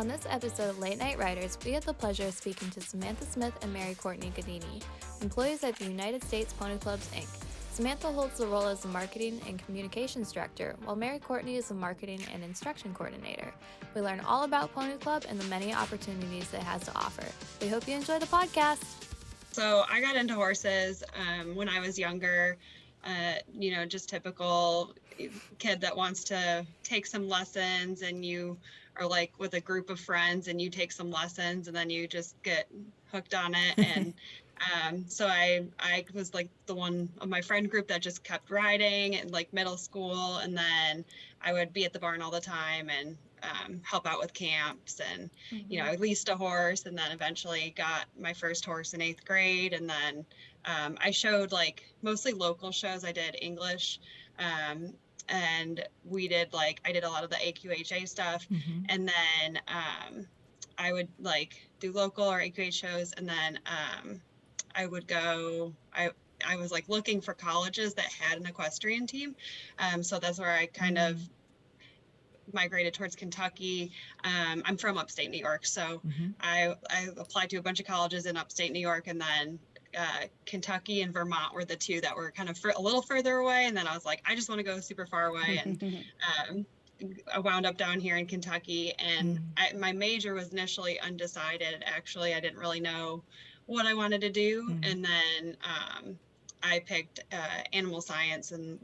On this episode of Late Night Writers, we had the pleasure of speaking to Samantha Smith and Mary-Courtney Gaddini, employees at the United States Pony Clubs, Inc. Samantha holds the role as the Marketing and Communications Director, while Mary-Courtney is the Marketing and Instruction Coordinator. We learn all about Pony Club and the many opportunities it has to offer. We hope you enjoy the podcast. So I got into horses when I was younger. Just typical kid that wants to take some lessons, and you are like with a group of friends and you take some lessons and then you just get hooked on it. And so I was like the one of my friend group that just kept riding in like middle school, and then I would be at the barn all the time and help out with camps, and I leased a horse, and then eventually got my first horse in 8th grade. And then I showed like mostly local shows. I did English, and I did a lot of the AQHA stuff. And then I would like do local or AQHA shows, and then I would go, I was like looking for colleges that had an equestrian team. So that's where I kind of migrated towards Kentucky. I'm from upstate New York, so I applied to a bunch of colleges in upstate New York, and then Kentucky and Vermont were the two that were kind of a little further away. And then I was like, I just want to go super far away. And I wound up down here in Kentucky, and my major was initially undecided. Actually, I didn't really know what I wanted to do. And then I picked animal science and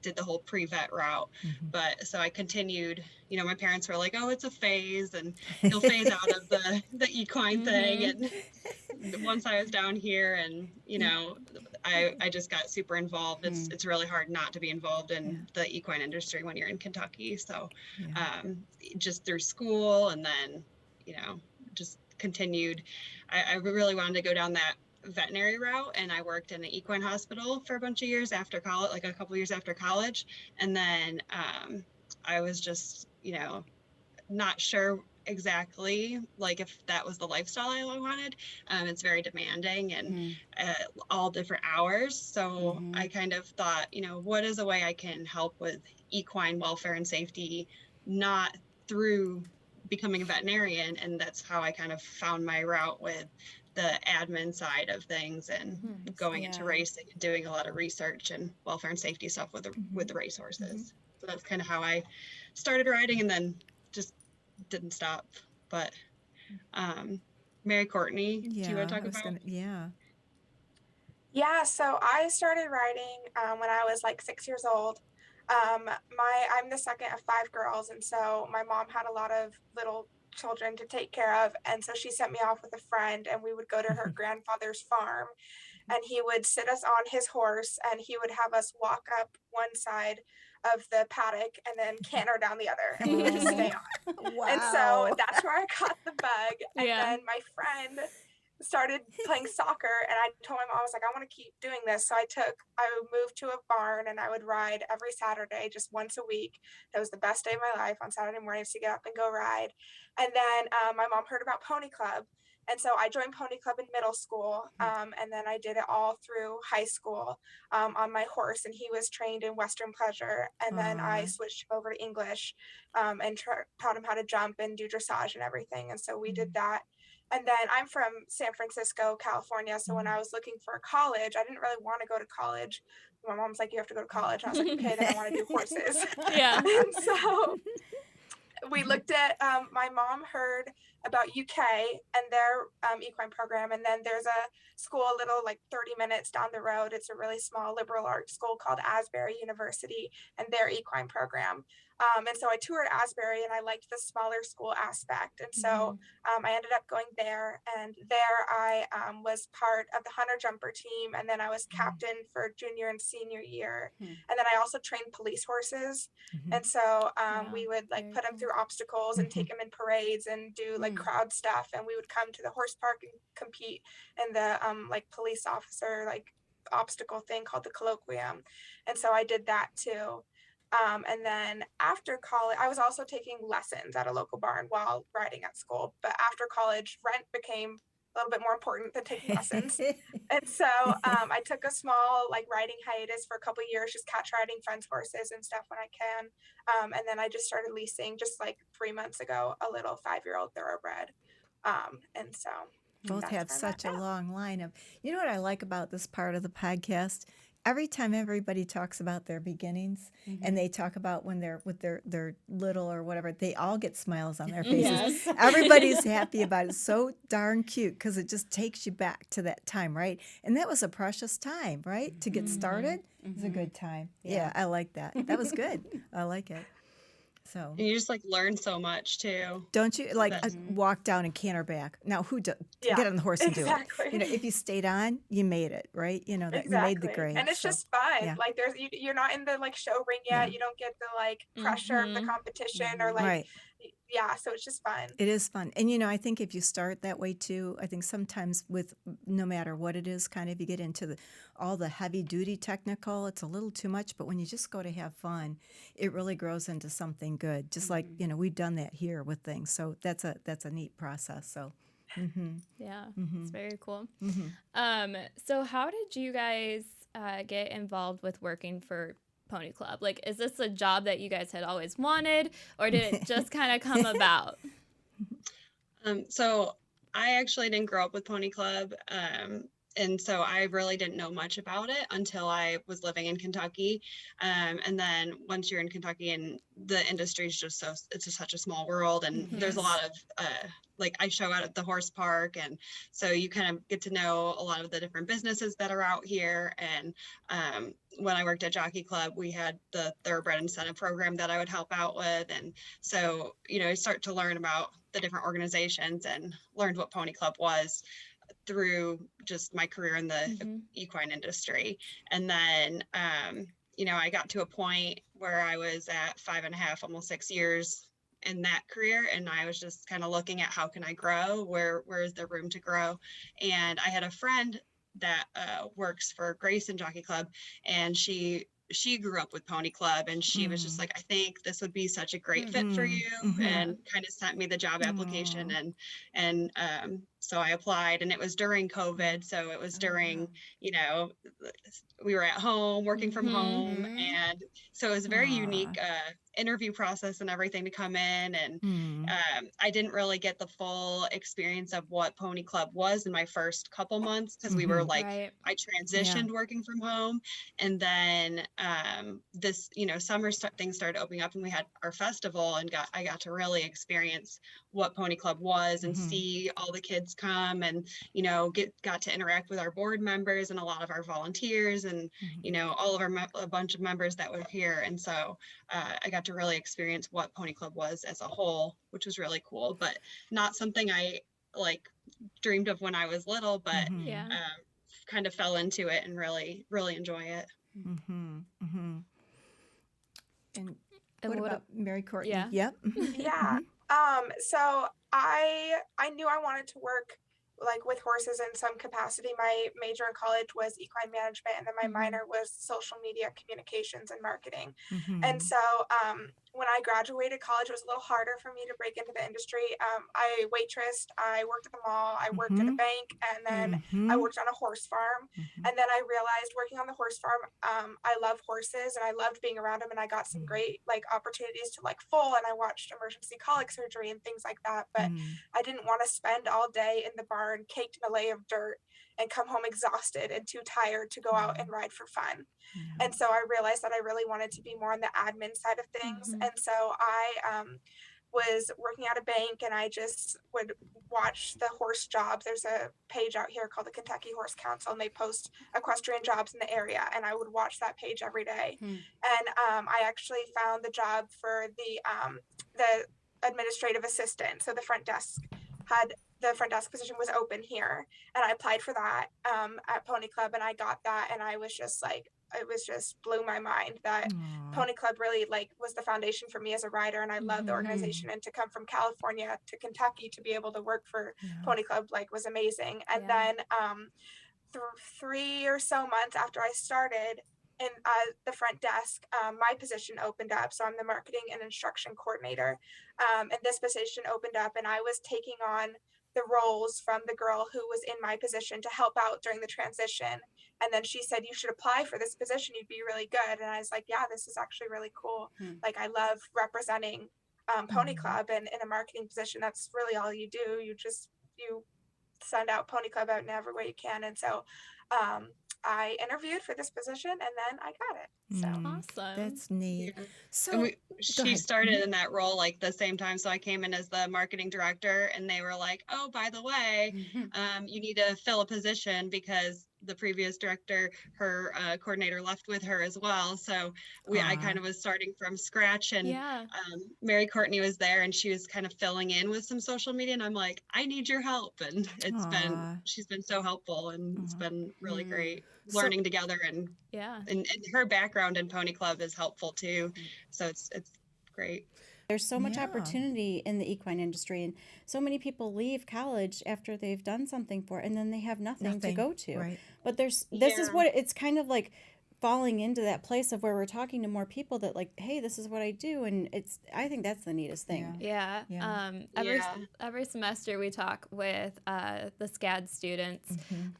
did the whole pre-vet route. But so I continued, my parents were like, oh, it's a phase and you'll phase out of the equine thing. And once I was down here, and, I just got super involved. It's really hard not to be involved in the equine industry when you're in Kentucky. So just through school, and then, just continued. I really wanted to go down that veterinary route, and I worked in an equine hospital for a bunch of years after college, like a couple years after college. And then I was just, not sure exactly like if that was the lifestyle I wanted. It's very demanding and all different hours. So I kind of thought, what is a way I can help with equine welfare and safety, not through becoming a veterinarian. And that's how I kind of found my route with the admin side of things, and going into racing and doing a lot of research and welfare and safety stuff with the racehorses. So that's kind of how I started riding, and then just didn't stop. But Mary-Courtney, do you want to talk about? Yeah, so I started riding when I was like 6 years old. I'm the second of 5 girls, and so my mom had a lot of little children to take care of, and so she sent me off with a friend, and we would go to her grandfather's farm, and he would sit us on his horse, and he would have us walk up one side of the paddock and then canter down the other, and we would just stay on. Wow. And so that's where I got the bug. And then my friend started playing soccer, and I told my mom, I was like, I want to keep doing this. So I moved to a barn, and I would ride every Saturday, just once a week. That was the best day of my life, on Saturday mornings, to get up and go ride. And then my mom heard about Pony Club. And so I joined Pony Club in middle school, and then I did it all through high school on my horse, and he was trained in Western Pleasure. And then I switched over to English and taught him how to jump and do dressage and everything. And so we did that. And then I'm from San Francisco, California. So when I was looking for a college, I didn't really want to go to college. My mom's like, you have to go to college. And I was like, okay, then I want to do horses. And so we looked at, my mom heard about UK and their equine program. And then there's a school a little like 30 minutes down the road. It's a really small liberal arts school called Asbury University, and their equine program. And so I toured Asbury, and I liked the smaller school aspect. And so I ended up going there, and there I was part of the hunter jumper team. And then I was captain for junior and senior year. And then I also trained police horses. And so we would like put them through obstacles and take them in parades and do like crowd stuff. And we would come to the horse park and compete in the like police officer like obstacle thing called the colloquium. And so I did that too. And then after college, I was also taking lessons at a local barn while riding at school. But after college, rent became a little bit more important than taking lessons. And so I took a small like riding hiatus for a couple of years, just catch riding friends' horses and stuff when I can. And then I just started leasing just like 3 months ago, a little 5-year-old thoroughbred. And so Both that's have where I'm at such a now. long line of, you know what I like about this part of the podcast? Every time everybody talks about their beginnings and they talk about when they're with their little or whatever, they all get smiles on their faces. Yes. Everybody's happy about it. It's so darn cute because it just takes you back to that time, right? And that was a precious time, right? To get started. It was a good time. Yeah, I like that. That was good. I like it. So And you just like learn so much too. don't you like That's- walk down and canter back? Now, who do, Yeah, get on the horse and do exactly. it? You know, if you stayed on, you made it, right? You know that you made the grade. And it's so, just fun. yeah. Like you're not in the like show ring yet. Yeah. You don't get the like pressure of the competition or like right. yeah. So it's just fun. It is fun, and you know, I think if you start that way too, I think sometimes with no matter what it is, kind of you get into all the heavy duty technical, it's a little too much. But when you just go to have fun, it really grows into something good. Just like you know, we've done that here with things, so that's a neat process. So. Yeah, it's very cool. So how did you guys get involved with working for Pony Club? Like, is this a job that you guys had always wanted, or did it just kind of come about? So I actually didn't grow up with Pony Club. And so I really didn't know much about it until I was living in Kentucky. And then once you're in Kentucky and the industry is just it's just such a small world, and there's a lot of, like I show out at the horse park. And so you kind of get to know a lot of the different businesses that are out here. And when I worked at Jockey Club, we had the Thoroughbred Incentive Program that I would help out with. And so, you know, I start to learn about the different organizations and learned what Pony Club was through just my career in the equine industry. And then, you know, I got to a point where I was at 5.5, almost 6 years in that career. And I was just kind of looking at how can I grow? Where is there room to grow? And I had a friend that works for Grace and Jockey Club, and she grew up with Pony Club, and she was just like, I think this would be such a great fit for you, and kind of sent me the job application. And so I applied, and it was during COVID. So it was during, you know, we were at home working from home. And so it was a very unique interview process and everything to come in. And I didn't really get the full experience of what Pony Club was in my first couple months, because we were like, I transitioned working from home. And then this, you know, summer things started opening up, and we had our festival, and I got to really experience what Pony Club was and see all the kids come, and, you know, got to interact with our board members and a lot of our volunteers, and, you know, all of a bunch of members that were here. And so I got to really experience what Pony Club was as a whole, which was really cool, but not something I like dreamed of when I was little, but kind of fell into it and really, really enjoy it. And what about Mary-Courtney? Yeah. Yep. Yeah. So I knew I wanted to work like with horses in some capacity. My major in college was equine management, and then my minor was social media communications and marketing. And so when I graduated college, it was a little harder for me to break into the industry. I waitressed, I worked at the mall, I worked at a bank, and then I worked on a horse farm. And then I realized working on the horse farm, I love horses and I loved being around them, and I got some great like opportunities to like foal, and I watched emergency colic surgery and things like that. But I didn't want to spend all day in the barn caked in a layer of dirt and come home exhausted and too tired to go out and ride for fun. And so I realized that I really wanted to be more on the admin side of things. And so I was working at a bank, and I just would watch the horse jobs. There's a page out here called the Kentucky Horse Council, and they post equestrian jobs in the area, and I would watch that page every day. And I actually found the job for the administrative assistant. So the front desk position was open here, and I applied for that at Pony Club, and I got that, and I was just like, it was just blew my mind that Pony Club really like was the foundation for me as a rider, and I love the organization, and to come from California to Kentucky to be able to work for Pony Club like was amazing. And then 3 or so months after I started in the front desk, my position opened up. So I'm the marketing and instruction coordinator, and this position opened up, and I was taking on the roles from the girl who was in my position to help out during the transition. And then she said, you should apply for this position. You'd be really good. And I was like, yeah, this is actually really cool. Like, I love representing Pony Club, and in a marketing position, that's really all you do. You send out Pony Club out in every way you can. And so I interviewed for this position, and then I got it. So Awesome. That's neat. Yeah. So And she started in that role like the same time. So I came in as the marketing director, and they were like, oh, by the way, you need to fill a position because the previous director, her coordinator left with her as well. So I kind of was starting from scratch, and Mary-Courtney was there, and she was kind of filling in with some social media. And I'm like, I need your help. And she's been so helpful, and it's been really great learning together, and her background in Pony Club is helpful too. So it's great. There's so much opportunity in the equine industry, and so many people leave college after they've done something for it, and then they have nothing to go to. Right. But this is what it's kind of like, falling into that place of where we're talking to more people that like, hey, this is what I do, and I think that's the neatest thing. Every semester we talk with the SCAD students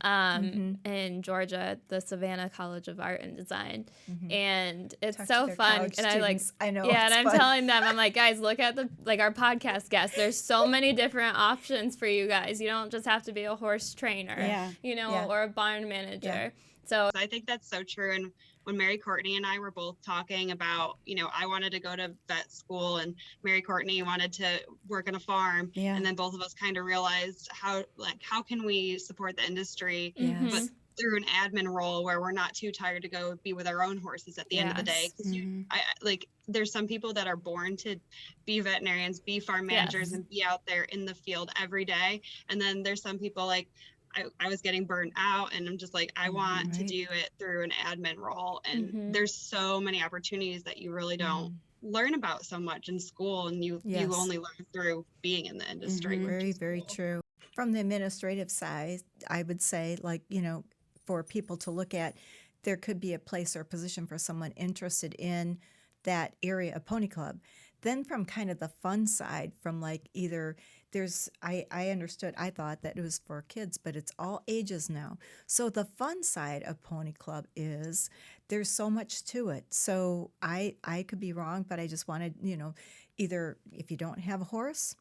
in Georgia at the Savannah College of Art and Design, and it's so fun. And I know, and I'm telling them, I'm like, guys, look at our podcast guests. There's so many different options for you guys. You don't just have to be a horse trainer, or a barn manager. So I think that's so true. And when Mary-Courtney and I were both talking about, I wanted to go to vet school, and Mary-Courtney wanted to work on a farm. And then both of us kind of realized how can we support the industry, but through an admin role where we're not too tired to go be with our own horses at the end of the day. Because there's some people that are born to be veterinarians, be farm managers, and be out there in the field every day. And then there's some people like, I was getting burnt out, and I'm just like, I want to do it through an admin role. And there's so many opportunities that you really don't learn about so much in school, and you only learn through being in the industry. Very, very true. From the administrative side, I would say, for people to look at, there could be a place or position for someone interested in that area of Pony Club. Then from kind of the fun side, from either I understood, I thought that it was for kids, but it's all ages now. So the fun side of Pony Club is there's so much to it. So I could be wrong, but I just wanted, either if you don't have a horse,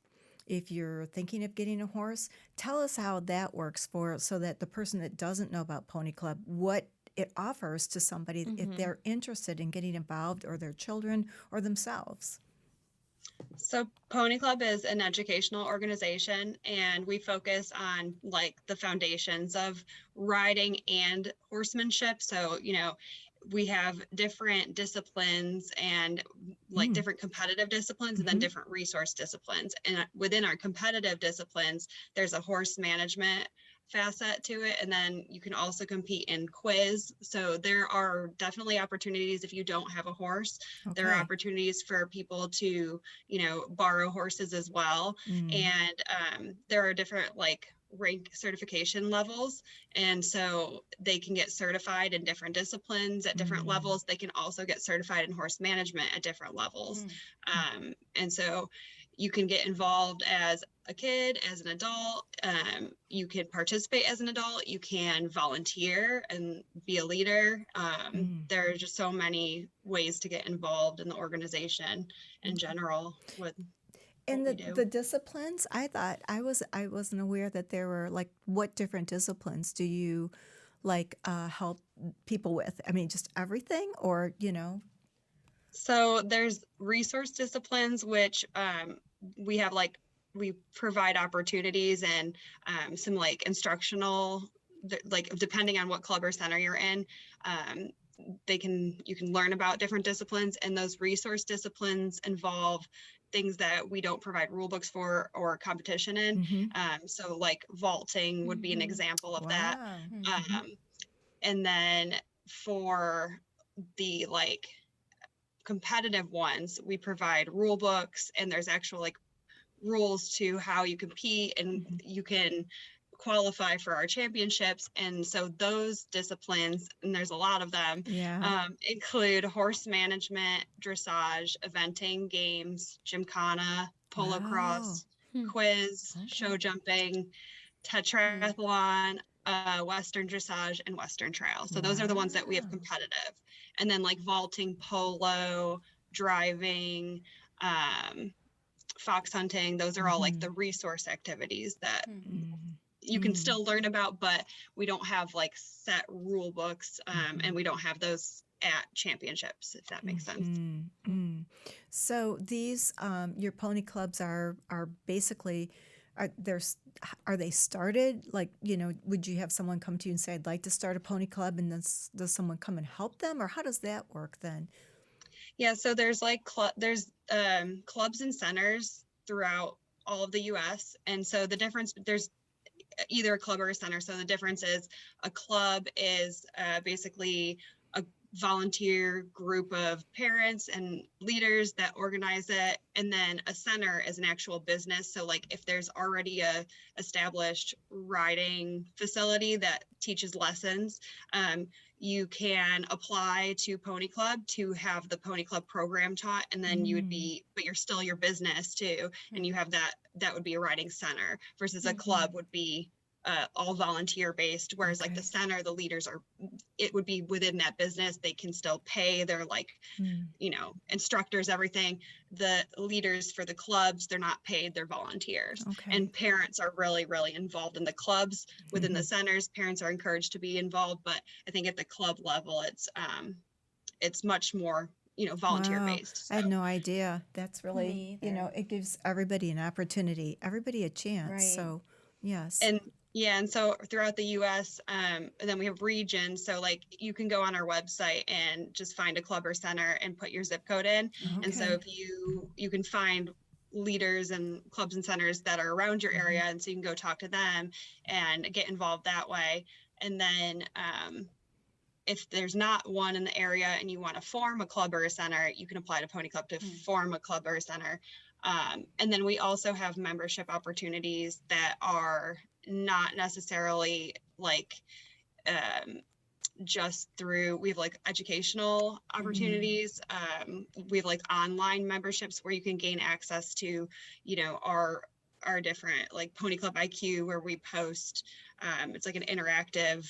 if you're thinking of getting a horse, tell us how that works so that the person that doesn't know about Pony Club, what it offers to somebody if they're interested in getting involved, or their children or themselves. So Pony Club is an educational organization, and we focus on the foundations of riding and horsemanship. So, we have different disciplines, and different competitive disciplines, and then different resource disciplines. And within our competitive disciplines, there's a horse management facet to it, and then you can also compete in quiz. So there are definitely opportunities if you don't have a horse. There are opportunities for people to borrow horses as well. And there are different rank certification levels, and so they can get certified in different disciplines at different levels. They can also get certified in horse management at different levels. And so you can get involved as a kid, as an adult. You can participate as an adult. You can volunteer and be a leader. There are just so many ways to get involved in the organization in general. And the disciplines, I thought I wasn't aware that there were what different disciplines do you help people with? I mean, just everything, or So there's resource disciplines, which we have we provide opportunities and some instructional, depending on what club or center you're in, you can learn about different disciplines, and those resource disciplines involve things that we don't provide rule books for or competition in. So vaulting would be an example of that. And then for the competitive ones, we provide rule books, and there's actual rules to how you compete, and you can qualify for our championships. And so those disciplines, and there's a lot of them, include horse management, dressage, eventing, games, gymkhana, polo cross, quiz, show jumping, tetrathlon, Western dressage, and Western trail. So those are the ones that we have competitive. And then like vaulting, polo, driving, fox hunting, those are all like the resource activities that you can still learn about, but we don't have like set rule books, and we don't have those at championships, if that makes sense. So these your pony clubs are basically are they started like, would you have someone come to you and say, I'd like to start a pony club, and then does someone come and help them, or how does that work then? Yeah, so there's like there's clubs and centers throughout all of the US, and so the difference, there's either a club or a center. So the difference is a club is basically a volunteer group of parents and leaders that organize it, and then a center is an actual business. So like if there's already a established riding facility that teaches lessons, you can apply to Pony Club to have the Pony Club program taught, and then you would be, but you're still your business too, and you have that would be a riding center, versus a club would be all volunteer based, whereas like the center, the leaders it would be within that business. They can still pay their like, instructors, everything. The leaders for the clubs, they're not paid, they're volunteers. And parents are really, really involved in the clubs. Within the centers, parents are encouraged to be involved, but I think at the club level, it's much more, volunteer based. So. I had no idea. That's really, it gives everybody an opportunity, everybody a chance. Right. So, yes. And so throughout the US, and then we have regions. So like you can go on our website and just find a club or center and put your zip code in. And so if you can find leaders and clubs and centers that are around your area, and so you can go talk to them and get involved that way. And then if there's not one in the area and you want to form a club or a center, you can apply to Pony Club to form a club or a center. And then we also have membership opportunities that are not necessarily like just through, we have like educational opportunities. We have like online memberships where you can gain access to, our different like Pony Club IQ, where we post, it's like an interactive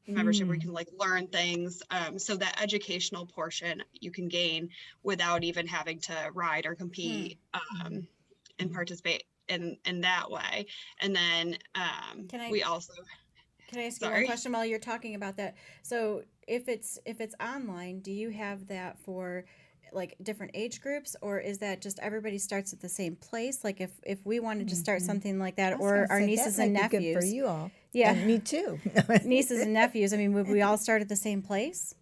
membership where you can like learn things. So that educational portion you can gain without even having to ride or compete and participate in that way. And then we also can I ask you one question while you're talking about that? So if it's online, do you have that for like different age groups, or is that just everybody starts at the same place? Like if we wanted to start something like that, or our nieces and nephews, good for you all. Yeah, and me too. Nieces and nephews. I mean, would we all start at the same place?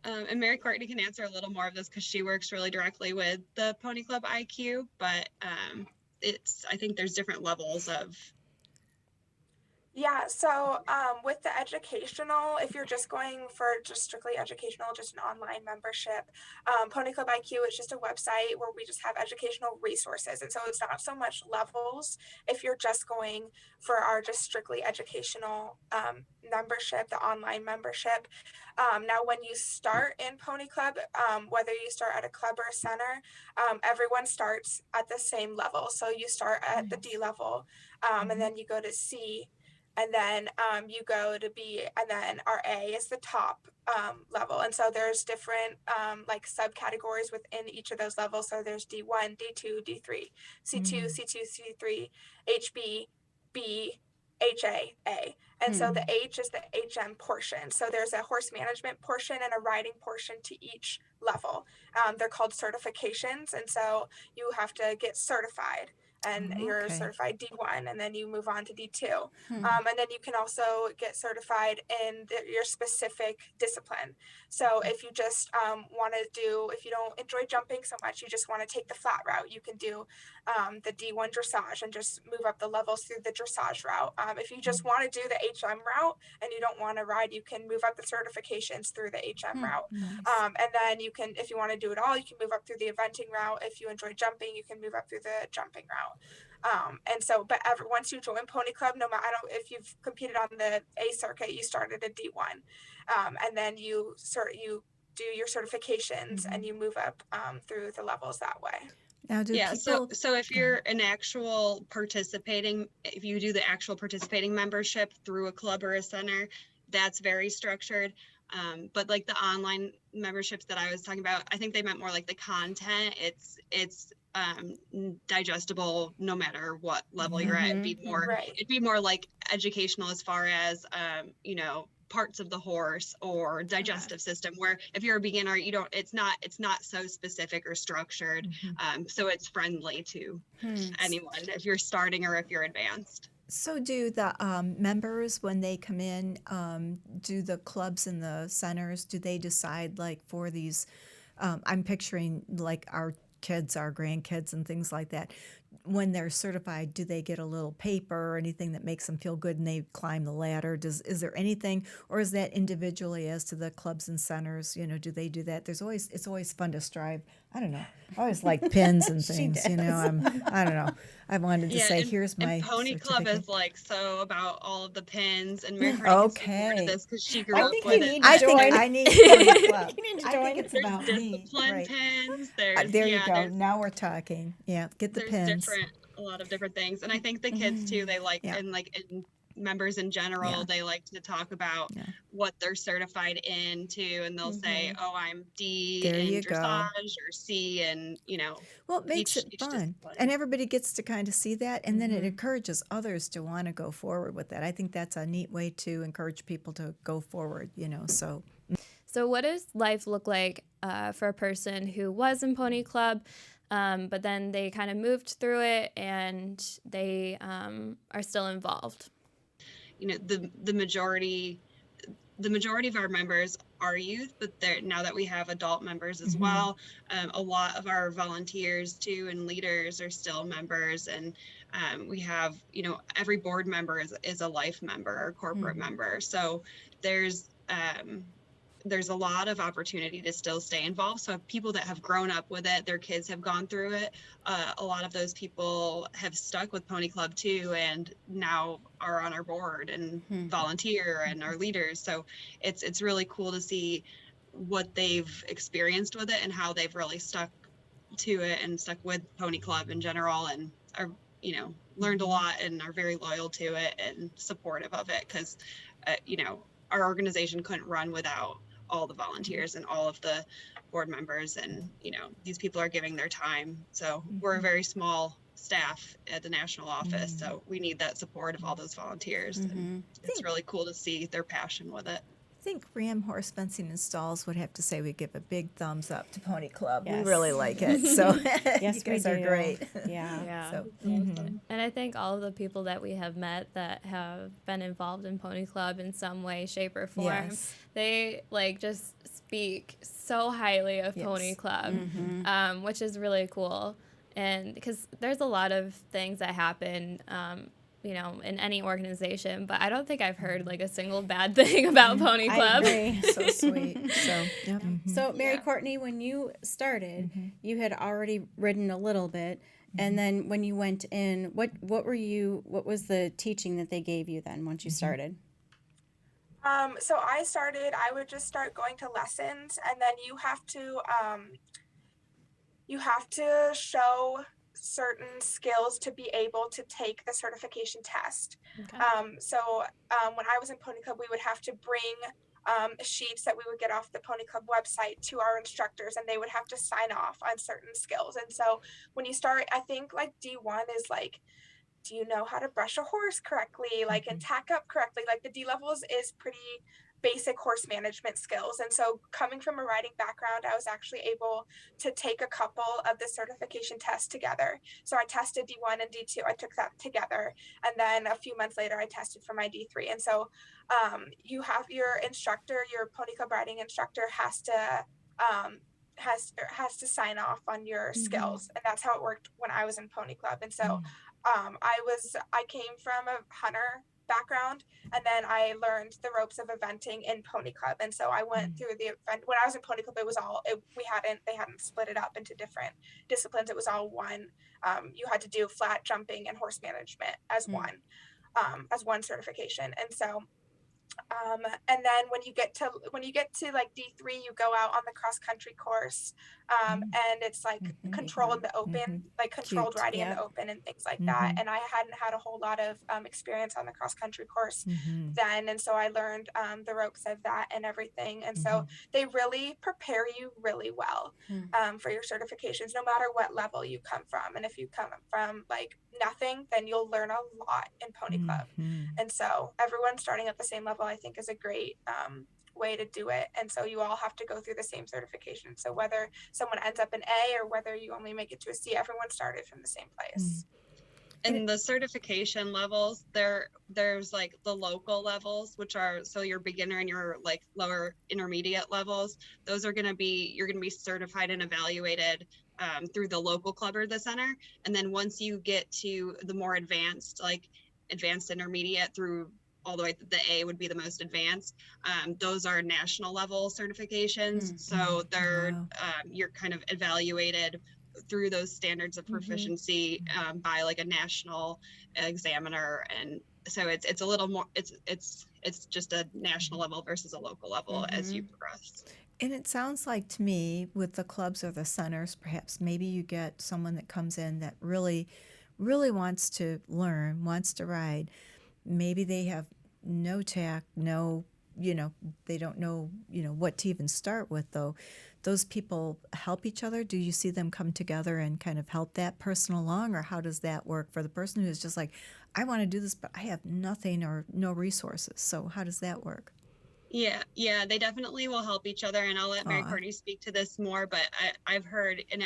And Mary-Courtney can answer a little more of this because she works really directly with the Pony Club IQ, but I think there's different levels of. Yeah, so with the educational, if you're just going for just strictly educational, just an online membership, Pony Club IQ is just a website where we just have educational resources. And so it's not so much levels if you're just going for our just strictly educational membership, the online membership. Now, when you start in Pony Club, whether you start at a club or a center, everyone starts at the same level. So you start at the D level, and then you go to C, and then you go to B, and then our A is the top level. And so there's different like subcategories within each of those levels. So there's D1, D2, D3, C2, C2, C3, HB, B, HA, A. And so the H is the HM portion. So there's a horse management portion and a riding portion to each level. They're called certifications. And so you have to get certified. And you're certified D1, and then you move on to D2. And then you can also get certified in your specific discipline. So if you just if you don't enjoy jumping so much, you just want to take the flat route, you can do the D1 dressage and just move up the levels through the dressage route. If you just want to do the HM route and you don't want to ride, you can move up the certifications through the HM route. And then you can, if you want to do it all, you can move up through the eventing route. If you enjoy jumping, you can move up through the jumping route. And so, but once you join Pony Club, no matter if you've competed on the A circuit, you started at D1, and then you do your certifications and you move up through the levels that way. Now, do Yeah, so people? so if you're an actual participating, if you do the actual participating membership through a club or a center, that's very structured. But like the online memberships that I was talking about, I think they meant more like the content. It's digestible no matter what level you're at. Right. It'd be more like educational as far as parts of the horse or digestive system, where if you're a beginner, you don't it's not so specific or structured. So it's friendly to anyone if you're starting or if you're advanced. So, do the members, when they come in, do the clubs and the centers, do they decide, like, for these? I'm picturing like our kids, our grandkids, and things like that. When they're certified, do they get a little paper or anything that makes them feel good and they climb the ladder? Is there anything, or is that individually as to the clubs and centers? Do they do that? It's always fun to strive. I don't know. I always like pins and She things. does. I don't know. I wanted to Yeah, say, and, here's and my Pony Club certificate. is like so about all of the pins, and Mary Courtney can speak more to Okay. this because she grew I up think with you it. need to I But think join. I need Pony Club. You need to I join. think it's there's about me. discipline Right. pins. There you go. There's Now we're talking. Yeah, get the there's pins. a lot of different things, and I think the kids too. They like Yeah, and members in general, yeah, they like to talk about yeah. what they're certified into, and they'll say, "Oh, I'm D There in you go. dressage or C in Well, it makes it each fun, and discipline." everybody gets to kind of see that, and then it encourages others to want to go forward with that. I think that's a neat way to encourage people to go forward. So So, what does life look like for a person who was in Pony Club, but then they kind of moved through it and they are still involved? The majority of our members are youth, but now that we have adult members as well, a lot of our volunteers too and leaders are still members, and we have every board member is a life member or corporate member. So there's there's a lot of opportunity to still stay involved. So people that have grown up with it, their kids have gone through it. A lot of those people have stuck with Pony Club too, and now are on our board and volunteer and are leaders. So it's really cool to see what they've experienced with it and how they've really stuck to it and stuck with Pony Club in general, and are learned a lot and are very loyal to it and supportive of it, because our organization couldn't run without all the volunteers and all of the board members, and these people are giving their time. So we're a very small staff at the national office, so we need that support of all those volunteers. And it's really cool to see their passion with it. I think Ram Horse Fencing and Stalls would have to say we give a big thumbs up to Pony Club. Yes. We really like it. So Yes, you guys we are do. great. Yeah. So, And I think all of the people that we have met that have been involved in Pony Club in some way, shape, or form, yes. they just speak so highly of Yes. Pony Club, which is really cool. And because there's a lot of things that happen, in any organization, but I don't think I've heard a single bad thing about Pony Club. I agree. So sweet. So, yep. So, Mary-Courtney, when you started, you had already ridden a little bit, and then when you went in, what was the teaching that they gave you then once you started? So I would just start going to lessons, and then you have to show certain skills to be able to take the certification test. Okay. When I was in Pony Club, we would have to bring sheets that we would get off the Pony Club website to our instructors, and they would have to sign off on certain skills. And so when you start, I think D1 is do you know how to brush a horse correctly, and tack up correctly? The D levels is pretty basic horse management skills. And so coming from a riding background, I was actually able to take a couple of the certification tests together. So I tested D1 and D2. I took that together. And then a few months later, I tested for my D3. And so you have your instructor, your Pony Club riding instructor has to sign off on your skills. And that's how it worked when I was in Pony Club. And so I came from a hunter background, and then I learned the ropes of eventing in Pony Club. And so I went through the event. When I was in Pony Club, they hadn't split it up into different disciplines. It was all one. You had to do flat jumping and horse management as one certification. And so And then when you get to like D3, you go out on the cross country course, and it's like controlled in the open, like controlled Cute. riding in the open and things like that. And I hadn't had a whole lot of experience on the cross country course then, and so I learned the ropes of that and everything. And so they really prepare you really well for your certifications, no matter what level you come from. And if you come from like nothing, then you'll learn a lot in Pony Club. And so everyone starting at the same level, I think, is a great way to do it. And so you all have to go through the same certification. So whether someone ends up in A or whether you only make it to a C, everyone started from the same place. And the certification levels, there's like the local levels, which are so your beginner and your like lower intermediate levels. Those are you're gonna be certified and evaluated through the local club or the center. And then once you get to the more advanced, like advanced intermediate through all the way to the A would be the most advanced. Those are national level certifications. So they're you're kind of evaluated through those standards of proficiency by like a national examiner, and so it's a little more it's just a national level versus a local level as you progress. And it sounds like to me with the clubs or the centers, perhaps maybe you get someone that comes in that really wants to learn, wants to ride. Maybe they have no tack, no, they don't know, what to even start with, though. Those people help each other. Do you see them come together and kind of help that person along, or how does that work for the person who's just like, I want to do this, but I have nothing or no resources? So how does that work? Yeah, they definitely will help each other, and I'll let Mary-Courtney speak to this more, but I've heard, and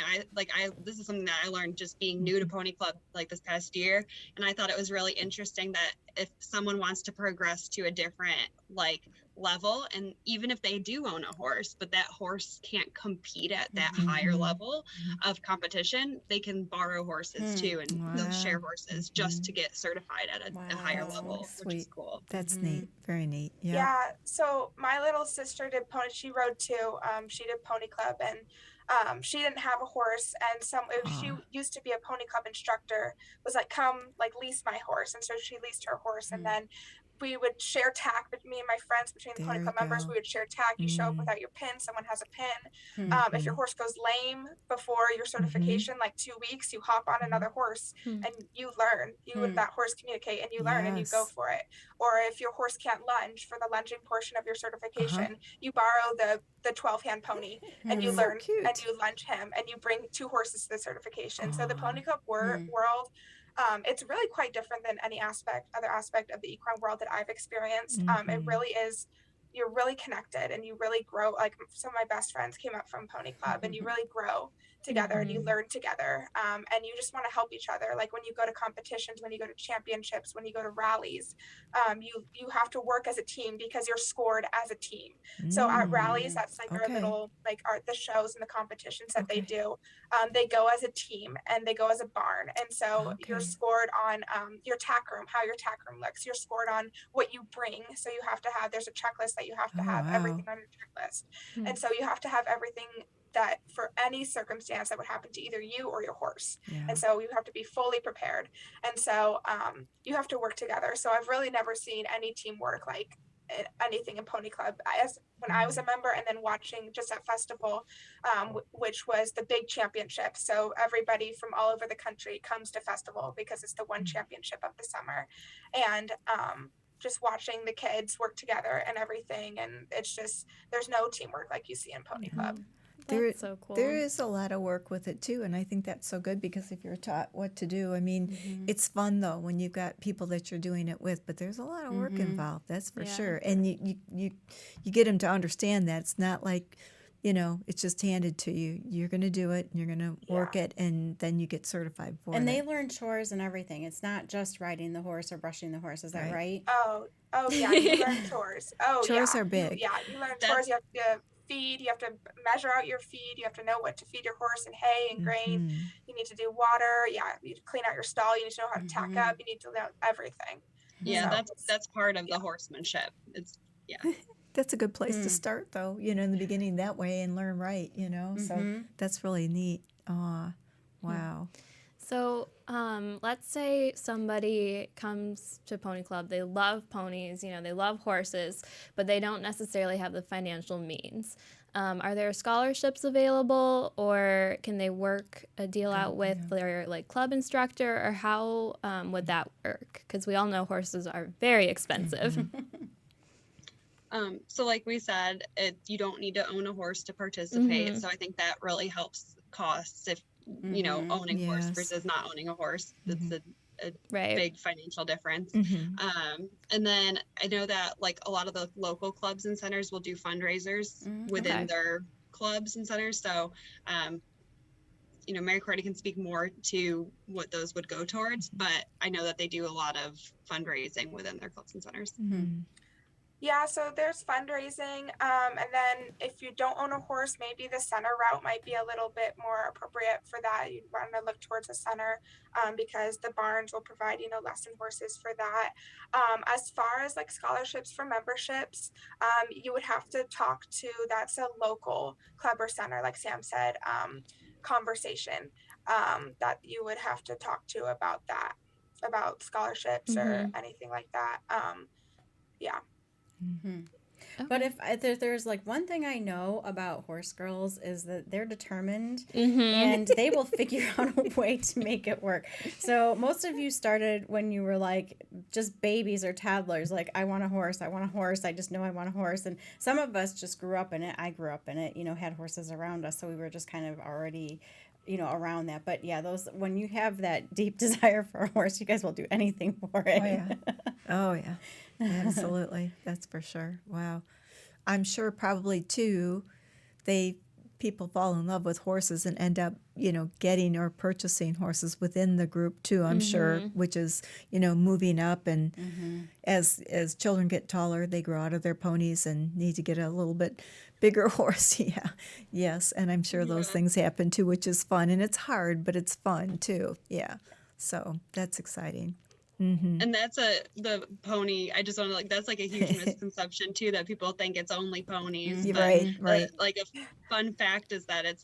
this is something that I learned just being new to Pony Club like this past year, and I thought it was really interesting that if someone wants to progress to a different like level, and even if they do own a horse, but that horse can't compete at that higher level of competition, they can borrow horses too, and they'll share horses just to get certified at a higher level, which is cool. That's neat. Very neat. Yeah. So my little sister did pony. She rode too. She did Pony Club, and she didn't have a horse. And she used to be a Pony Club instructor. Was like, come like lease my horse, and so she leased her horse, and then we would share tack, but me and my friends between the Pony Club members, we would share tack. You show up without your pin, someone has a pin. If your horse goes lame before your certification, like 2 weeks, you hop on another horse and you learn. You and that horse communicate, and you learn, and you go for it. Or if your horse can't lunge for the lunging portion of your certification, you borrow the 12-hand pony and you learn and you lunge him, and you bring 2 horses to the certification. So the Pony Club world, it's really quite different than any other aspect of the equine world that I've experienced. It really is, you're really connected and you really grow. Like some of my best friends came up from Pony Club, and you really grow together and you learn together, and you just want to help each other. Like when you go to competitions, when you go to championships, when you go to rallies, you have to work as a team because you're scored as a team. So at rallies, that's like our little like the shows and the competitions that they do. They go as a team and they go as a barn, and so you're scored on your tack room, how your tack room looks. You're scored on what you bring. So you have to have, there's a checklist that you have to have everything on your checklist, and so you have to have everything that for any circumstance that would happen to either you or your horse. And so you have to be fully prepared. And so you have to work together. So I've really never seen any teamwork like anything in Pony Club when I was a member, and then watching just at festival, which was the big championship. So everybody from all over the country comes to festival because it's the one championship of the summer. And just watching the kids work together and everything. And it's just, there's no teamwork like you see in Pony Club. That's so cool. There is a lot of work with it too, and I think that's so good because if you're taught what to do, I mean, it's fun though when you've got people that you're doing it with, but there's a lot of work involved, that's for sure. And you get them to understand that it's not like, it's just handed to you. You're going to do it, and you're going to work it, and then you get certified for it. And they learn chores and everything. It's not just riding the horse or brushing the horse. Is that right? Oh yeah, you learn chores. Chores are big. You learn chores. You have to feed, you have to measure out your feed, you have to know what to feed your horse and hay and grain, you need to do water, you need to clean out your stall, you need to know how to tack up, you need to know everything. That's part of the horsemanship. It's that's a good place to start though, in the beginning that way, and learn right, so that's really neat. Wow. So, let's say somebody comes to Pony Club. They love ponies, they love horses, but they don't necessarily have the financial means. Are there scholarships available, or can they work a deal out with their club instructor, or how would that work? Because we all know horses are very expensive. So like we said, you don't need to own a horse to participate. So I think that really helps costs if, owning a horse versus not owning a horse. That's a big financial difference. And then I know that a lot of the local clubs and centers will do fundraisers within their clubs and centers. So, Mary-Courtney can speak more to what those would go towards, but I know that they do a lot of fundraising within their clubs and centers. Yeah, so there's fundraising, and then if you don't own a horse, maybe the center route might be a little bit more appropriate for that. You'd want to look towards the center because the barns will provide, lesson horses for that. As far as scholarships for memberships, you would have to talk to, that's a local club or center, like Sam said, conversation that you would have to talk to about that, about scholarships or anything like that. Yeah. Okay. But if there's one thing I know about horse girls is that they're determined and they will figure out a way to make it work. So most of you started when you were just babies or toddlers, I want a horse, I just know I want a horse. And some of us just grew up in it. I grew up in it, had horses around us, so we were just kind of already around that. But yeah, when you have that deep desire for a horse, you guys will do anything for it. Oh yeah. Absolutely. That's for sure. Wow. I'm sure probably too, people fall in love with horses and end up, getting or purchasing horses within the group too, I'm sure, which is, moving up, and as children get taller, they grow out of their ponies and need to get a little bit bigger horse. Yeah. Yes. And I'm sure those things happen too, which is fun, and it's hard, but it's fun too. Yeah. So that's exciting. And that's the pony. I just want to that's a huge misconception too, that people think it's only ponies. Right. A fun fact is that it's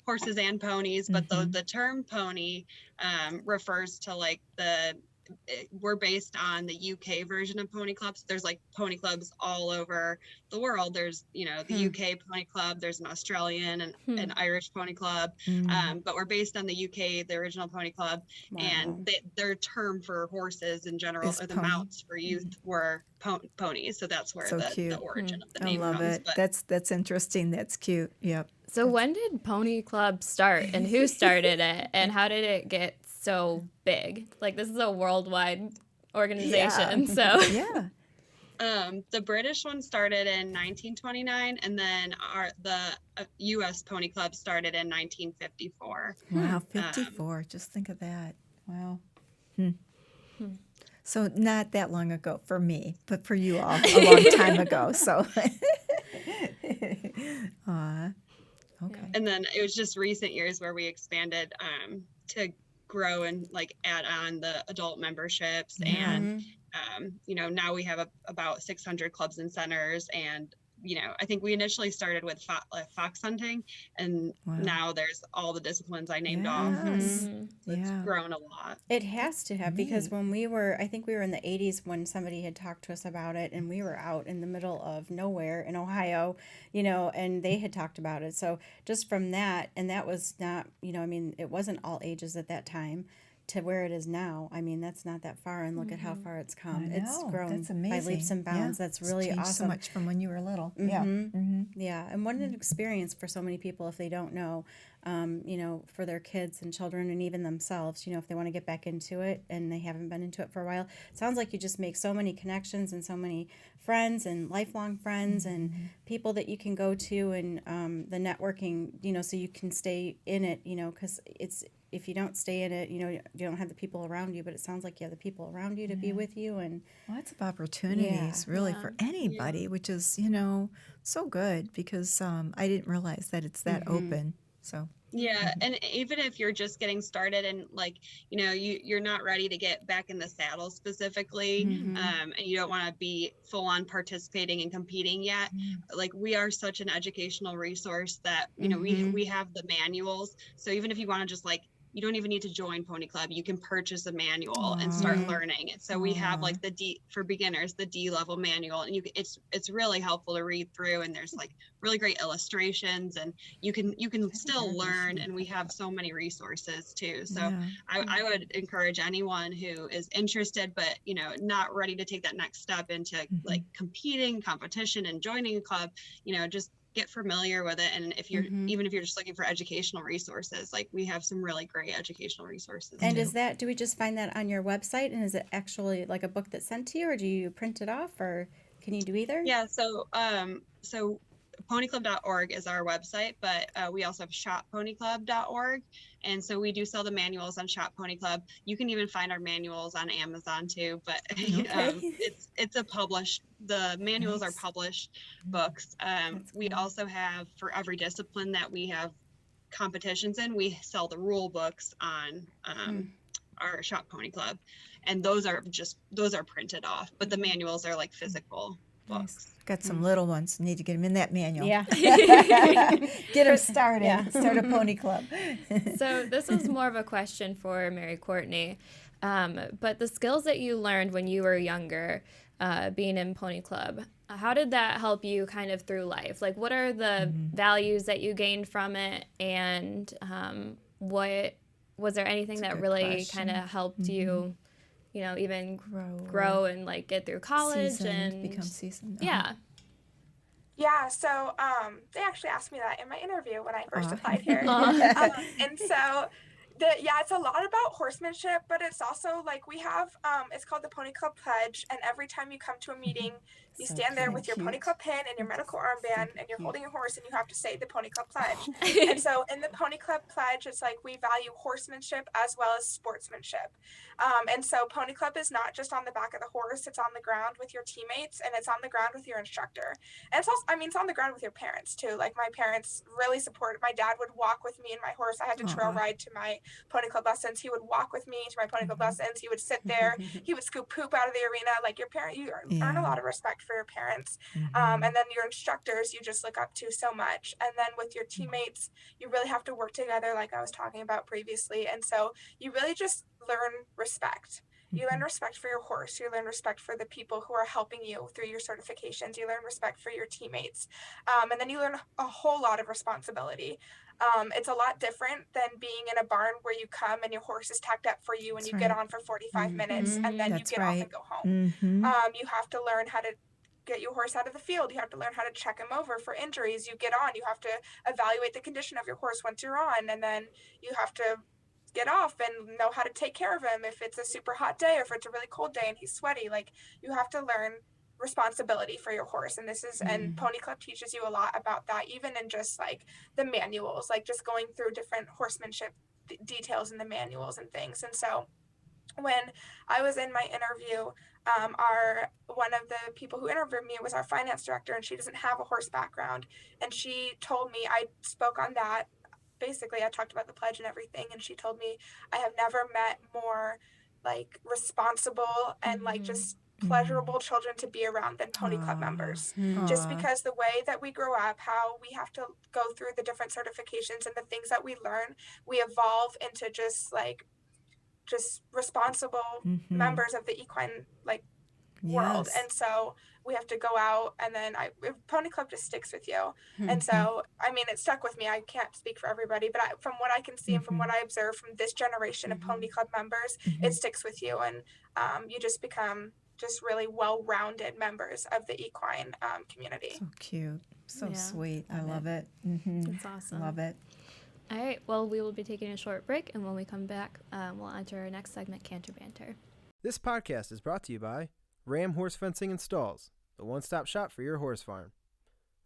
horses and ponies, but the term pony refers to we're based on the UK version of pony clubs. There's pony clubs all over the world. There's the UK pony club, there's an Australian and an Irish pony club, but we're based on the UK, the original pony club. And their term for horses in general, or the mounts for youth, were ponies. So that's where the origin of the name comes. I love it. That's interesting. That's cute. Yep. So when did Pony Club start, and who started it, and how did it get so big? This is a worldwide organization. So the British one started in 1929, and then the U.S. Pony Club started in 1954. Wow, 54! Just think of that. Wow. So not that long ago for me, but for you all, a long time ago. So. Okay. And then it was just recent years where we expanded to grow and add on the adult memberships, and now we have about 600 clubs and centers, and I think we initially started with fox hunting, and now there's all the disciplines I named off. It's grown a lot. It has to have, because when I think we were in the 80s when somebody had talked to us about it, and we were out in the middle of nowhere in Ohio, and they had talked about it. So just from that, and that was not, it wasn't all ages at that time, to where it is now. That's not that far, and look at how far it's come. It's grown by leaps and bounds. That's really awesome. So much from when you were little. Yeah, and what an experience for so many people if they don't know, for their kids and children, and even themselves, if they want to get back into it and they haven't been into it for a while. It sounds like you just make so many connections and so many friends and lifelong friends and people that you can go to, and the networking, so you can stay in it, because if you don't stay in it, you don't have the people around you, but it sounds like you have the people around you to be with you. And lots of opportunities really for anybody, which is, so good, because I didn't realize that it's that open. So and even if you're just getting started and you're not ready to get back in the saddle specifically, and you don't want to be full on participating and competing yet, we are such an educational resource that we have the manuals. So even if you want to just you don't even need to join Pony Club. You can purchase a manual and start learning it. So we have like for beginners, the D level manual, and it's really helpful to read through, and there's like really great illustrations, and you can still learn, and we have so many resources too. So I would encourage anyone who is interested, but not ready to take that next step into like competing, competition, and joining a club, just get familiar with it. And if you're even if you're just looking for educational resources, like we have some really great educational resources. And too. do we just find that on your website, and is it actually like a book that's sent to you, or do you print it off, or can you do either? Yeah, so ponyclub.org is our website, but we also have shopponyclub.org, and so we do sell the manuals on Shop Pony Club. You can even find our manuals on Amazon too, but the manuals are published books. We also have, for every discipline that we have competitions in, we sell the rule books on our Shop Pony Club, and those are printed off, but the manuals are like physical books. Got some little ones. Need to get them in that manual. Yeah. Get them started. Yeah. Start a pony club. So this is more of a question for Mary-Courtney. But the skills that you learned when you were younger, being in Pony Club, how did that help you kind of through life? Like, what are the values that you gained from it? And what was there anything that really kind of helped you, even grow and like get through college and become seasoned? Yeah. Yeah, so they actually asked me that in my interview when I first applied here. And so it's a lot about horsemanship, but it's also like we have, it's called the Pony Club Pledge, and every time you come to a meeting, you stand there with your Pony Club pin and your medical armband, and you're holding your horse, and you have to say the Pony Club Pledge. And so in the Pony Club Pledge, it's like we value horsemanship as well as sportsmanship. And so Pony Club is not just on the back of the horse, it's on the ground with your teammates, and it's on the ground with your instructor. And it's also, it's on the ground with your parents too. Like my parents really supported. My dad would walk with me and my horse. I had to trail ride to my Pony Club lessons. He would walk with me to my Pony Club lessons. He would sit there. He would scoop poop out of the arena. Like your parent, you earn a lot of respect for your parents. And then your instructors, you just look up to so much. And then with your teammates, you really have to work together, like I was talking about previously. And so you really just learn respect. You learn respect for your horse. You learn respect for the people who are helping you through your certifications. You learn respect for your teammates. And then you learn a whole lot of responsibility. It's a lot different than being in a barn where you come and your horse is tacked up for you and you get on for 45 minutes and then you get off and go home. You have to learn how to get your horse out of the field. You have to learn how to check him over for injuries. You get on. You have to evaluate the condition of your horse once you're on, and then you have to get off and know how to take care of him if it's a super hot day or if it's a really cold day and he's sweaty. Like you have to learn responsibility for your horse, and this is and Pony Club teaches you a lot about that, even in just like the manuals, like just going through different horsemanship details in the manuals and things. And so when I was in my interview, one of the people who interviewed me was our finance director, and she doesn't have a horse background, and she told me, I spoke on that. Basically, I talked about the pledge and everything, and she told me I have never met more like responsible and like just pleasurable children to be around than Pony Club members. Just because the way that we grow up, how we have to go through the different certifications and the things that we learn, we evolve into just responsible members of the equine world. And so we have to go out, and then Pony Club just sticks with you. And so, it stuck with me. I can't speak for everybody, but from what I can see and from what I observe from this generation of Pony Club members, it sticks with you. And you just become just really well-rounded members of the equine community. So cute. So sweet. I love it. That's awesome. Love it. All right. Well, we will be taking a short break, and when we come back, we'll enter our next segment, Canter Banter. This podcast is brought to you by Ram Horse Fencing and Stalls, the one-stop shop for your horse farm.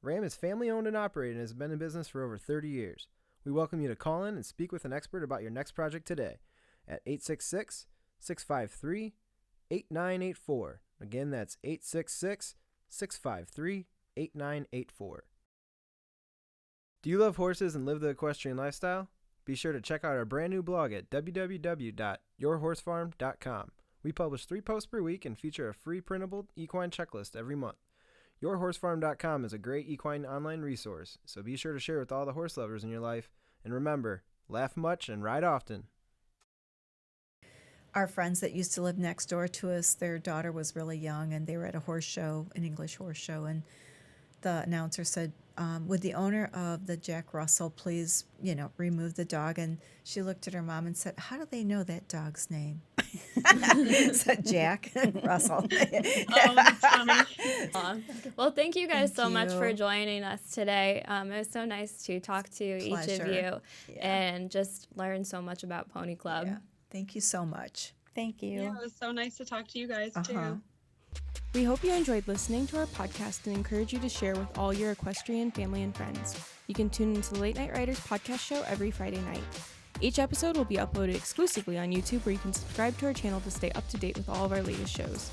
Ram is family-owned and operated and has been in business for over 30 years. We welcome you to call in and speak with an expert about your next project today at 866-653-8984. Again, that's 866-653-8984. Do you love horses and live the equestrian lifestyle? Be sure to check out our brand new blog at www.yourhorsefarm.com. We publish 3 posts per week and feature a free printable equine checklist every month. Yourhorsefarm.com is a great equine online resource, so be sure to share with all the horse lovers in your life. And remember, laugh much and ride often. our friends that used to live next door to us, their daughter was really young, and they were at a horse show, an English horse show, and the announcer said, would the owner of the Jack Russell please, remove the dog? And she looked at her mom and said, how do they know that dog's name? Said Jack Russell. Oh, that's funny. Well, thank you guys Thank so much for you. joining us today. It was so nice to talk to each of Pleasure. you and just learn so much about Pony Club. Yeah. Thank you so much. Thank you. Yeah, it was so nice to talk to you guys Uh-huh. too. We hope you enjoyed listening to our podcast and encourage you to share with all your equestrian family and friends. You can tune into the Late Night Riders podcast show every Friday night. Each episode will be uploaded exclusively on YouTube, where you can subscribe to our channel to stay up to date with all of our latest shows.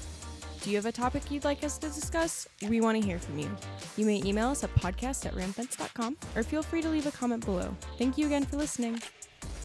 Do you have a topic you'd like us to discuss? We want to hear from you. You may email us at podcast@ramfence.com or feel free to leave a comment below. Thank you again for listening.